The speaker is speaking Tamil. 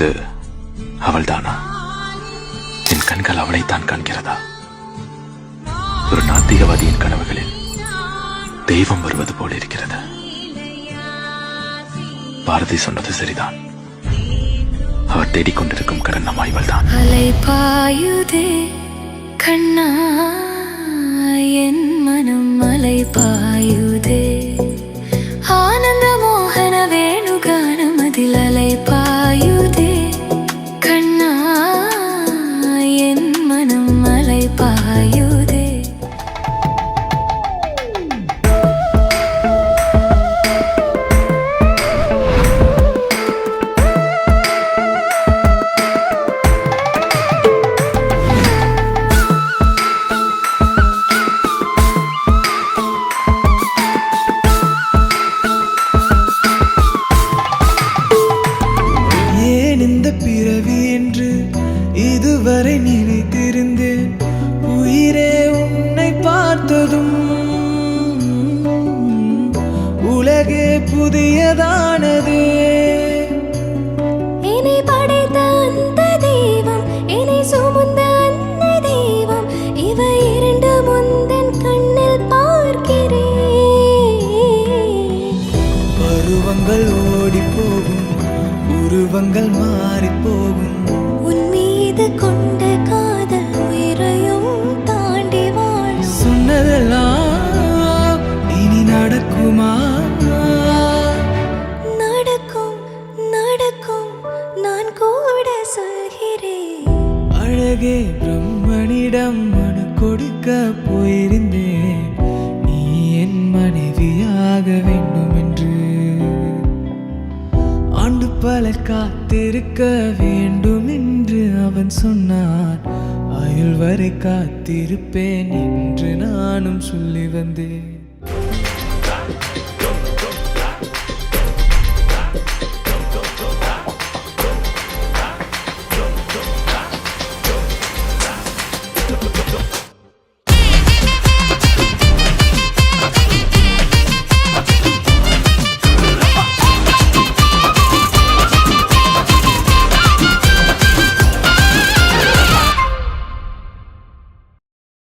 அது அவள்தானா? என் கண்கள் அவளைத்தான் காண்கிறதா? ஒரு நாத்திகவாதியின் கனவுகளில் தெய்வம் வருவது போல இருக்கிறது. பாரதி சொன்னது சரிதான். அவர் தேடிக்கொண்டிருக்கும் கரணம் இவள்தான். அலை பாயுதே கண்ணா, என் மனம் அலை பாயுதே. ஆனந்த மோகன வேணுகானம் அதில் அலை பாயுதே கண்ணா, என் மனம் அலை பாயுதே. பிறவி என்று இதுவரை நினைத்திருந்தேன். உயிரே உன்னை பார்த்ததும் உலகே புதியதானது. என்னை படைத்த அந்த தெய்வம், என்னை சுமந்த அந்த தெய்வம், இவை இரண்டு முந்தன் கண்ணில் பார்க்கிறேன். பருவங்கள் ஓடி போகும், உருவங்கள் மாறி போகும். உன் மீது கொண்ட காதல் உயிரையும் தாண்டி வாழ். சொன்னதெல்லாம் இனி நடக்குமா? நடக்கும் நடக்கும், நான் கூட சொல்கிறேன். அழகே பிரம்மனிடம் மனு கொடுக்க போயிருந்தேன், நீ என் மனைவியாக வேண்டும் என்று. ஆண்டு பல காத்திருக்க வேண்டும் என்று அவன் சொன்னான். ஆயுள் வரை காத்திருப்பேன் என்று நானும் சொல்லி வந்தேன்.